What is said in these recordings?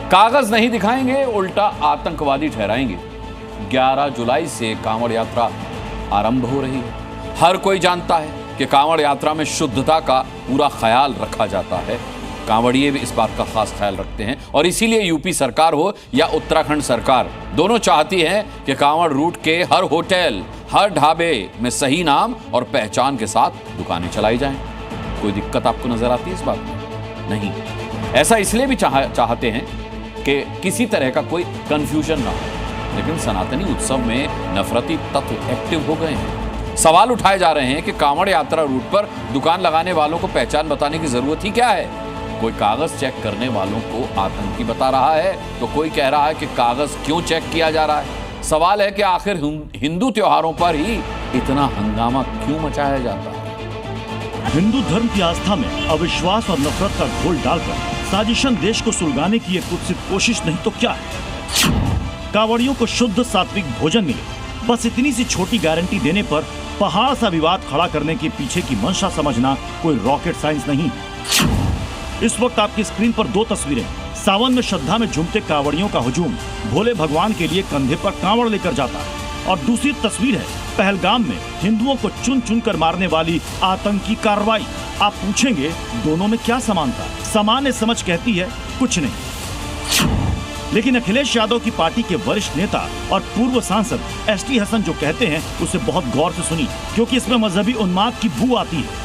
कागज नहीं दिखाएंगे, उल्टा आतंकवादी ठहराएंगे। 11 जुलाई से कांवड़ यात्रा आरंभ हो रही है। हर कोई जानता है कि कांवड़ यात्रा में शुद्धता का पूरा ख्याल रखा जाता है। कांवड़िए भी इस बात का खास ख्याल रखते हैं और इसीलिए यूपी सरकार हो या उत्तराखंड सरकार, दोनों चाहती है कि कांवड़ रूट के हर होटल, हर ढाबे में सही नाम और पहचान के साथ दुकानें चलाई जाएं। कोई दिक्कत आपको नजर आती है इस बात में? नहीं। ऐसा इसलिए भी चाहते हैं कि किसी तरह का कोई कंफ्यूजन ना हो। लेकिन सनातनी उत्सव में नफरती तत्व एक्टिव हो गए हैं। सवाल उठाए जा रहे हैं कि कांवड़ यात्रा रूट पर दुकान लगाने वालों को पहचान बताने की जरूरत ही क्या है? कोई कागज चेक करने वालों को आतंकी बता रहा है तो कोई कह रहा है कि कागज क्यों चेक किया जा रहा है। सवाल है कि आखिर हिंदू त्योहारों पर ही इतना हंगामा क्यों मचाया जाता है? हिंदू धर्म की आस्था में अविश्वास और नफरत का घोल डालकर साजिशन देश को सुलगाने की एक कुत्सित कोशिश नहीं तो क्या है। कांवड़ियों को शुद्ध सात्विक भोजन मिले, बस इतनी सी छोटी गारंटी देने पर पहाड़ सा विवाद खड़ा करने के पीछे की मंशा समझना कोई रॉकेट साइंस नहीं। इस वक्त आपकी स्क्रीन पर 2 तस्वीरें। सावन में श्रद्धा में झूमते कांवड़ियों का हुजूम भोले भगवान के लिए कंधे पर कांवड़ लेकर जाता है, और दूसरी तस्वीर है पहलगाम में हिंदुओं को चुन चुन कर मारने वाली आतंकी कार्रवाई। आप पूछेंगे दोनों में क्या समानता? सामान्य समझ कहती है कुछ नहीं। लेकिन अखिलेश यादव की पार्टी के वरिष्ठ नेता और पूर्व सांसद एसटी हसन जो कहते हैं उसे बहुत गौर से सुनी, क्योंकि इसमें मजहबी उन्माद की बू आती है।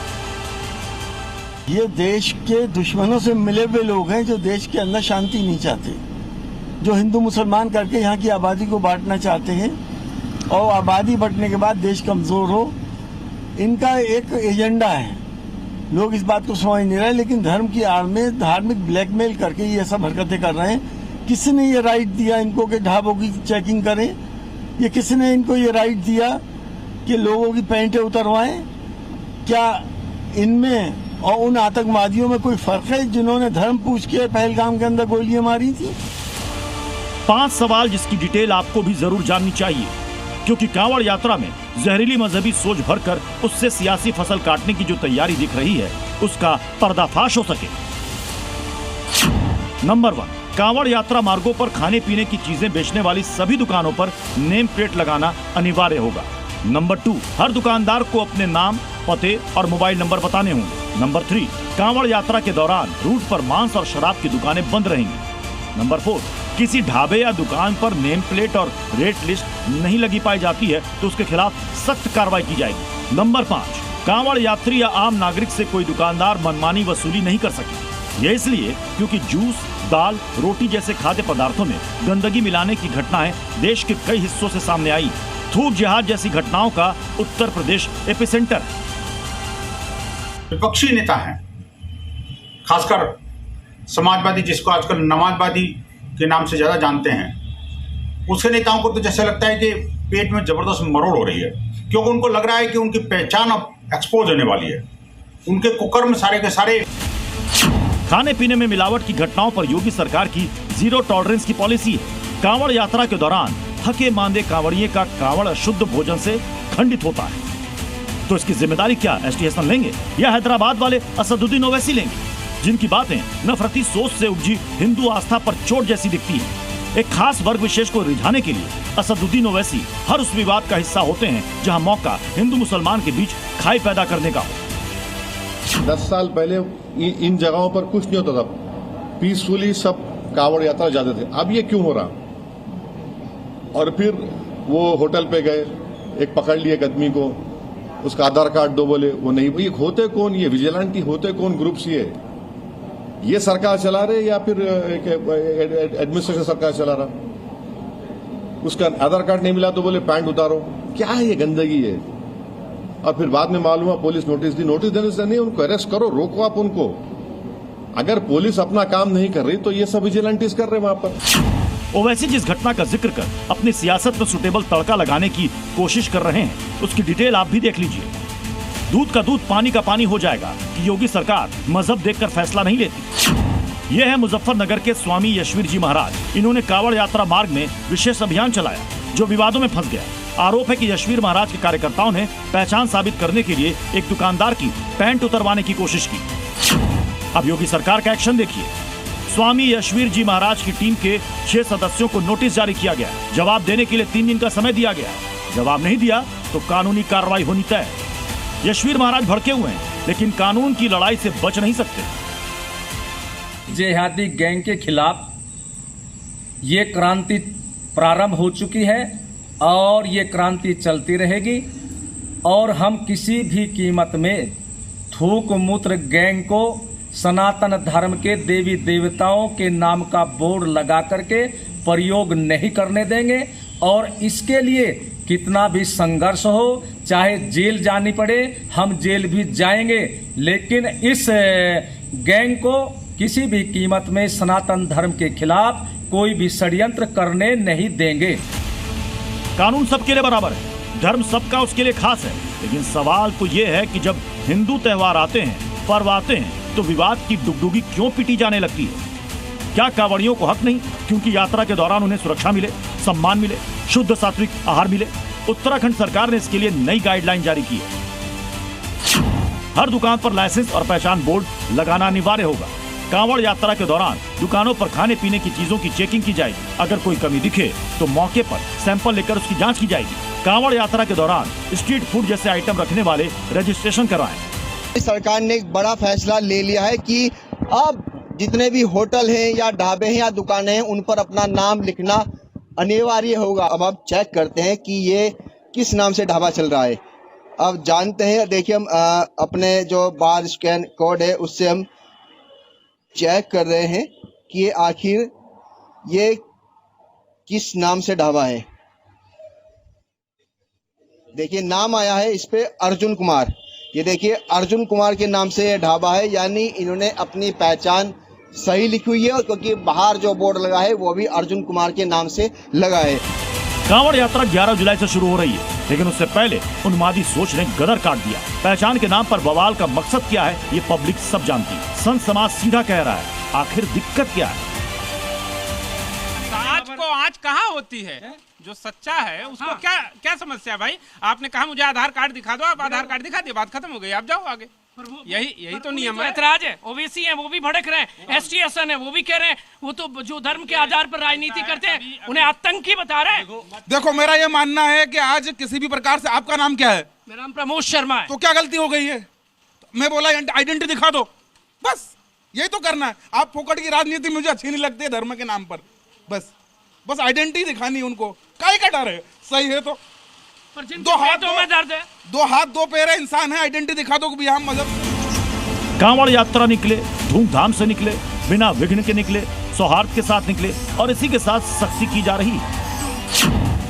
ये देश के दुश्मनों से मिले हुए लोग हैं जो देश के अंदर शांति नहीं चाहते, जो हिंदू मुसलमान करके यहाँ की आबादी को बांटना चाहते हैं और आबादी बढ़ने के बाद देश कमजोर हो। इनका एक एजेंडा है, लोग इस बात को समझ नहीं रहे, लेकिन धर्म की आड़ में धार्मिक ब्लैकमेल करके ये सब हरकतें कर रहे हैं। किसने ये राइट दिया इनको कि ढाबों की चेकिंग करें? ये किसने इनको ये राइट दिया कि लोगों की पैंटें उतरवाएं? क्या इनमें और उन आतंकवादियों में कोई फर्क है जिन्होंने धर्म पूछ के पहलगाम के अंदर गोलियां मारी थी? 5 सवाल जिसकी डिटेल आपको भी जरूर जाननी चाहिए, क्योंकि कांवड़ यात्रा में जहरीली मजहबी सोच भरकर उससे सियासी फसल काटने की जो तैयारी दिख रही है उसका पर्दाफाश हो सके। नंबर 1, कांवड़ यात्रा मार्गों पर खाने पीने की चीजें बेचने वाली सभी दुकानों पर नेम प्लेट लगाना अनिवार्य होगा। नंबर 2, हर दुकानदार को अपने नाम, पते और मोबाइल नंबर बताने होंगे। नंबर 3, कांवड़ यात्रा के दौरान रूट पर मांस और शराब की दुकानें बंद रहेंगी। नंबर 4, किसी ढाबे या दुकान पर नेम प्लेट और रेट लिस्ट नहीं लगी पाई जाती है तो उसके खिलाफ सख्त कार्रवाई की जाएगी। नंबर 5, कांवड़ यात्री या आम नागरिक से कोई दुकानदार मनमानी वसूली नहीं कर सके। यह इसलिए क्योंकि जूस, दाल, रोटी जैसे खाद्य पदार्थों में गंदगी मिलाने की घटनाएं देश के कई हिस्सों से सामने आई। थूक जिहाद जैसी घटनाओं का उत्तर प्रदेश एपिसेंटर है। विपक्षी नेता हैं, खासकर समाजवादी, जिसको आजकल नमाजवादी के नाम से ज्यादा जानते हैं, उसके नेताओं को तो जैसे लगता है कि पेट में जबरदस्त मरोड़ हो रही है, क्योंकि उनको लग रहा है कि उनकी पहचान अब एक्सपोज होने वाली है। उनके कुकर्म सारे के सारे। खाने पीने में मिलावट की घटनाओं पर योगी सरकार की 0 टॉलरेंस की पॉलिसी है। कांवड़ यात्रा के दौरान थके मांदे कांवड़िए का कांवड़ अशुद्ध भोजन से खंडित होता है, तो इसकी जिम्मेदारी क्या एसटी हसन लेंगे या हैदराबाद वाले असदुद्दीन ओवैसी लेंगे, जिनकी बातें नफरती सोच से उपजी हिंदू आस्था पर चोट जैसी दिखती है। एक खास वर्ग विशेष को रिझाने के लिए असदुद्दीन ओवैसी हर उस विवाद का हिस्सा होते हैं जहां मौका हिंदू मुसलमान के बीच खाई पैदा करने का हो। 10 साल पहले इन जगहों पर कुछ नहीं होता था, पीसफुली सब कांवड़ यात्रा जाते थे। अब ये क्यों हो रहा? और फिर वो होटल पे गए, एक पकड़ लिए एक आदमी को, उसका आधार कार्ड दो, बोले वो नहीं। ये होते कौन? ये विजिलेंटी होते कौन ग्रुप्स? ये सरकार चला रहे या फिर एडमिनिस्ट्रेशन सरकार चला रहा? उसका आधार कार्ड नहीं मिला तो बोले पैंट उतारो। क्या है ये गंदगी है? और फिर बाद में मालूम हुआ पुलिस नोटिस दी। नोटिस देने से नहीं, उनको अरेस्ट करो, रोको आप उनको। अगर पुलिस अपना काम नहीं कर रही तो ये सब विजिलेंटीज कर रहे वहां पर। ओवैसी जिस घटना का जिक्र कर अपनी सियासत में सुटेबल तड़का लगाने की कोशिश कर रहे हैं, उसकी डिटेल आप भी देख लीजिए। दूध का दूध पानी का पानी हो जाएगा कि योगी सरकार मजहब देखकर फैसला नहीं लेती। ये है मुजफ्फरनगर के स्वामी यशवीर जी महाराज। इन्होंने कांवड़ यात्रा मार्ग में विशेष अभियान चलाया जो विवादों में फंस गया। आरोप है कि यशवीर महाराज के कार्यकर्ताओं ने पहचान साबित करने के लिए एक दुकानदार की पैंट उतरवाने की कोशिश की। अब योगी सरकार का एक्शन देखिए। स्वामी यशवीर जी महाराज की टीम के 6 सदस्यों को नोटिस जारी किया गया। जवाब देने के लिए 3 दिन का समय दिया गया। जवाब नहीं दिया तो कानूनी कार्रवाई होनी तय। यशवीर महाराज भड़के हुए हैं, लेकिन कानून की लड़ाई से बच नहीं सकते। जेहादी गैंग के खिलाफ ये क्रांति प्रारंभ हो चुकी है और ये क्रांति चलती रहेगी और हम किसी भी कीमत में थूक मूत्र गैंग को सनातन धर्म के देवी देवताओं के नाम का बोर्ड लगा करके प्रयोग नहीं करने देंगे और इसके लिए कितना भी संघर्ष हो, चाहे जेल जानी पड़े हम जेल भी जाएंगे, लेकिन इस गैंग को किसी भी कीमत में सनातन धर्म के खिलाफ कोई भी षड्यंत्र करने नहीं देंगे। कानून सबके लिए बराबर है, धर्म सबका उसके लिए खास है, लेकिन सवाल तो ये है कि जब हिंदू त्योहार आते हैं, पर्व आते हैं, तो विवाद की डुगडुगी क्यों पीटी जाने लगती है? क्या कांवड़ियों को हक नहीं क्योंकि यात्रा के दौरान उन्हें सुरक्षा मिले, सम्मान मिले, शुद्ध सात्विक आहार मिले? उत्तराखंड सरकार ने इसके लिए नई गाइडलाइन जारी की है। हर दुकान पर लाइसेंस और पहचान बोर्ड लगाना अनिवार्य होगा। कांवड़ यात्रा के दौरान दुकानों पर खाने पीने की चीजों की चेकिंग की जाएगी। अगर कोई कमी दिखे तो मौके पर सैंपल लेकर उसकी जांच की जाएगी। कांवड़ यात्रा के दौरान स्ट्रीट फूड जैसे आइटम रखने वाले रजिस्ट्रेशन करवाएं। सरकार ने एक बड़ा फैसला ले लिया है कि अब जितने भी होटल हैं या ढाबे हैं या दुकानें हैं उन पर अपना नाम लिखना अनिवार्य होगा। अब आप चेक करते हैं कि ये किस नाम से ढाबा चल रहा है। अब जानते हैं, देखिए हम अपने जो बार स्कैन कोड है उससे हम चेक कर रहे हैं कि ये आखिर ये किस नाम से ढाबा है। देखिए नाम आया है इस पे अर्जुन कुमार। ये देखिए अर्जुन कुमार के नाम से ये ढाबा है, यानी इन्होंने अपनी पहचान सही लिखी हुई है और क्योंकि बाहर जो बोर्ड लगा है वो भी अर्जुन कुमार के नाम से लगा है। कांवड़ यात्रा 11 जुलाई से शुरू हो रही है, लेकिन उससे पहले उन्मादी सोच ने गदर काट दिया। पहचान के नाम पर बवाल का मकसद क्या है ये पब्लिक सब जानती है। संत समाज सीधा कह रहा है, आखिर दिक्कत क्या है? आज कहाँ होती है? जो सच्चा है उसको क्या समस्या है भाई? आपने कहा मुझे आधार कार्ड दिखा दो, आप आधार कार्ड दिखा दिए, बात खत्म हो गई, आप जाओ आगे। यही तो नियम है। ऐतराज है, ओबीसी है वो भी भड़क रहे हैं, एसटी-एसएन है वो भी कह रहे हैं वो तो जो धर्म के आधार पर राजनीति करते हैं उन्हें आतंकी बता रहे हैं। देखो मेरा ये मानना है कि आज किसी भी प्रकार से, आपका नाम क्या है? मेरा नाम प्रमोद शर्मा है। तो क्या गलती हो गई है? मैं बोला आइडेंटिटी दिखा दो, बस यही तो करना है। आप फोकट की राजनीति मुझे अच्छी नहीं लगती है धर्म के नाम पर। बस आइडेंटिटी दिखानी उनको, काहे का डर है? सही है तो दो हाथ दो पैर है, इंसान है, आइडेंटिटी दिखा दो भी हम मजहब। कांवड़ यात्रा निकले, धूमधाम से निकले, बिना विघ्न के निकले, सौहार्द के साथ निकले और इसी के साथ सख्ती की जा रही।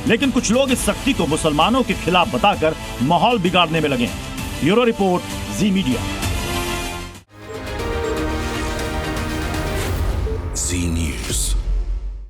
लेकिन कुछ लोग इस सख्ती को मुसलमानों के खिलाफ बताकर माहौल बिगाड़ने में लगे। ब्यूरो रिपोर्ट, जी मीडिया। जी न्यूज़।